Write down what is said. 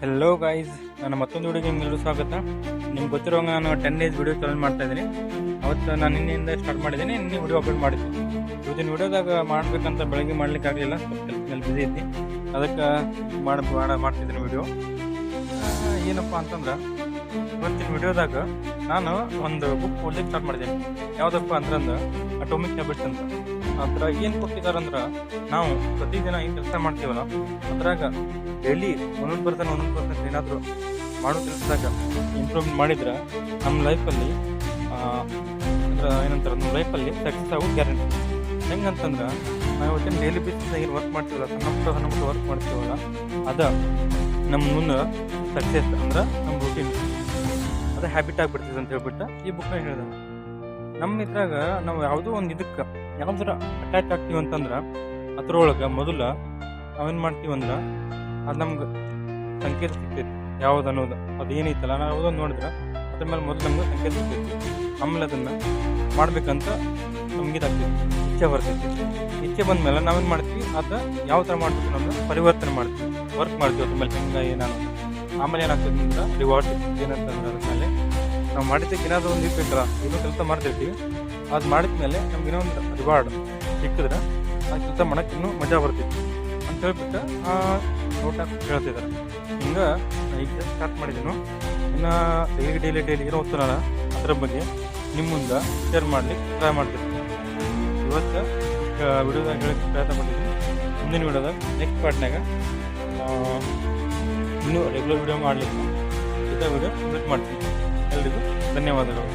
Hello guys, ನಾನು ಮತ್ತೊಂದು ವಿಡಿಯೋಗೆ ನಿಮಗೆಲ್ಲರೂ ಸ್ವಾಗತ. ನಿಮ್ಗೆ ಗೊತ್ತಿರುವಾಗ ನಾನು 10 ಡೇಸ್ ವಿಡಿಯೋ ಚಾಲೆಂಜ್ ಮಾಡ್ತಾ ಇದ್ದೀನಿ. ಅವತ್ತು ನಾನು ನಿನ್ನೆಯಿಂದ ಸ್ಟಾರ್ಟ್ ಮಾಡಿದ್ದೀನಿ, ನಿನ್ನೆ ವಿಡಿಯೋ ಅಪ್ಲೋಡ್ ಮಾಡಿದ್ದೆ. ಇವತ್ತಿನ ವಿಡಿಯೋದಾಗ ಮಾಡಬೇಕಂತ ಬೆಳಗ್ಗೆ ಮಾಡ್ಲಿಕ್ಕೆ ಆಗಲಿಲ್ಲ, ಸ್ವಲ್ಪ ಕೆಲಸದಲ್ಲಿ ಬಿಸಿ ಇದ್ದೆ. ಅದಕ್ಕೆ ಮಾಡ್ತಿದ್ದೀನಿ ವಿಡಿಯೋ. ಏನಪ್ಪ ಅಂತಂದ್ರೆ ಇವತ್ತಿನ ವಿಡಿಯೋದಾಗ ನಾನು ಒಂದು ಬುಕ್ ಓದಲಿಕ್ಕೆ ಸ್ಟಾರ್ಟ್ ಮಾಡಿದ್ದೀನಿ. ಯಾವುದಪ್ಪ ಅಂತಂದ್ರೆ ಅಟೋಮಿಕ್ ಹ್ಯಾಬಿಟ್ಸ್ ಅಂತ. ಅದ್ರ ಏನು ಕೊಟ್ಟಿದ್ದಾರಂದ್ರೆ, ನಾವು ಪ್ರತಿದಿನ ಏನು ಕೆಲಸ ಮಾಡ್ತೀವಲ್ಲ ಅದ್ರಾಗ ಡೈಲಿ 1% ಏನಾದರೂ ಮಾಡೋ ಕೆಲಸದಾಗ ಇಂಪ್ರೂವ್ಮೆಂಟ್ ಮಾಡಿದ್ರೆ ನಮ್ಮ ಲೈಫಲ್ಲಿ ನಮ್ಮ ಲೈಫಲ್ಲಿ ಸಕ್ಸಸ್ ಆಗೋದು ಗ್ಯಾರಂಟಿ. ಹೆಂಗಂತಂದ್ರೆ ನಾವು ಇವತ್ತಿನ ಡೈಲಿ ಬೇಸಿಸ್ನಾಗ ಏನು ವರ್ಕ್ ಮಾಡ್ತೀವಲ್ಲ, ಸಣ್ಣ ಪುಟ್ಟ ವರ್ಕ್ ಮಾಡ್ತೀವಲ್ಲ, ಅದು ನಮ್ಮ ಮುಂದೆ ಸಕ್ಸಸ್ ಅಂದ್ರೆ ನಮ್ಮ ರೂಟೀನ್ ಅದು ಹ್ಯಾಬಿಟ್ ಆಗಿಬಿಡ್ತದೆ ಅಂತ ಹೇಳ್ಬಿಟ್ಟು ಈ ಬುಕ್ನ ಹೇಳಿದ. ನಮ್ಮ ಇದ್ರಾಗ ನಾವು ಯಾವುದೋ ಒಂದು ಇದಕ್ಕೆ ಯಾವ್ದಾರ ಅಟ್ಯಾಚ್ ಆಗ್ತೀವಿ ಅಂತಂದ್ರೆ ಅದ್ರೊಳಗೆ ಮೊದಲು ನಾವೇನು ಮಾಡ್ತೀವಂದ್ರೆ ಅದು ನಮ್ಗೆ ಸಂಕೇತ ಸಿಗ್ತೈತಿ ಯಾವ್ದು ಅನ್ನೋದು. ಅದು ಏನೈತಲ್ಲ ನಾವು ಯಾವುದೊಂದು ನೋಡಿದ್ರೆ ಅದ್ರ ಮೇಲೆ ಮೊದಲು ನಮ್ಗೆ ಸಂಕೇತ ಸಿಗ್ತೈತಿ. ಆಮೇಲೆ ಅದನ್ನು ಮಾಡ್ಬೇಕಂತ ನಮ್ಗೆ ಇದಾಗ್ತೈತಿ, ಇಚ್ಛೆ ಬರ್ತೈತಿ. ಇಚ್ಛೆ ಬಂದ ಮೇಲೆ ನಾವೇನು ಮಾಡ್ತೀವಿ, ಅದು ಯಾವ ಥರ ಮಾಡ್ಬೇಕು ಅನ್ನೋದು ಪರಿವರ್ತನೆ ಮಾಡ್ತೀವಿ, ವರ್ಕ್ ಮಾಡ್ತೀವಿ ಅದ್ರ ಮೇಲೆ ಹೆಂಗೆ ಏನಾದ್ರು. ಆಮೇಲೆ ಏನಾಗ್ತದೆ ಅಂದ್ರೆ ರಿವಾರ್ಡ್ ಸಿಗ್ತೈತಿ. ಏನಂತಂದ್ರೆ ಅದ್ಮೇಲೆ ನಾವು ಮಾಡಿದ್ದಕ್ಕೆ ಏನಾದರೂ ಒಂದು ಇರ್ಬೇಕಲ್ಲ, ಏನೋ ಕೆಲಸ ಮಾಡ್ತಿರ್ತೀವಿ, ಅದು ಮಾಡಿದ್ಮೇಲೆ ನಮ್ಗೆ ಏನೋ ಒಂದು ರಿವಾರ್ಡ್ ಸಿಕ್ಕಿದ್ರೆ ಆ ಕೆಲಸ ಮಾಡೋಕ್ಕೆ ಇನ್ನೂ ಮಜಾ ಬರ್ತೈತಿ ಅಂತ ಹೇಳ್ಬಿಟ್ಟು ನೋಟ ಹೇಳ್ತಿದ್ದಾರೆ. ಹಿಂಗೆ ಈಗ ಸ್ಟಾರ್ಟ್ ಮಾಡಿದ್ದೀನು. ಇನ್ನು ಡೈಲಿ ಏನೋ ಓದ್ತಾನಲ್ಲ ಅದ್ರ ಬಗ್ಗೆ ನಿಮ್ಮ ಮುಂದೆ ಶೇರ್ ಮಾಡ್ಲಿಕ್ಕೆ ಟ್ರೈ ಮಾಡ್ತಿರ್ತೀನಿ. ಇವತ್ತು ವಿಡಿಯೋದಾಗ ಹೇಳಕ್ಕೆ ಪ್ರಯತ್ನ ಪಟ್ಟಿದ್ದೀನಿ. ಮುಂದಿನ ವಿಡಿಯೋದಾಗ ನೆಕ್ಸ್ಟ್ ಪಾರ್ಟ್ನಾಗ ಇನ್ನೂ ರೆಗ್ಯುಲರ್ ವಿಡಿಯೋ ಮಾಡಲಿಕ್ಕೆ ವಿಡಿಯೋ ಸಬ್ಮಿಟ್ ಮಾಡ್ತೀನಿ. ಎಲ್ರಿಗೂ ಧನ್ಯವಾದಗಳು.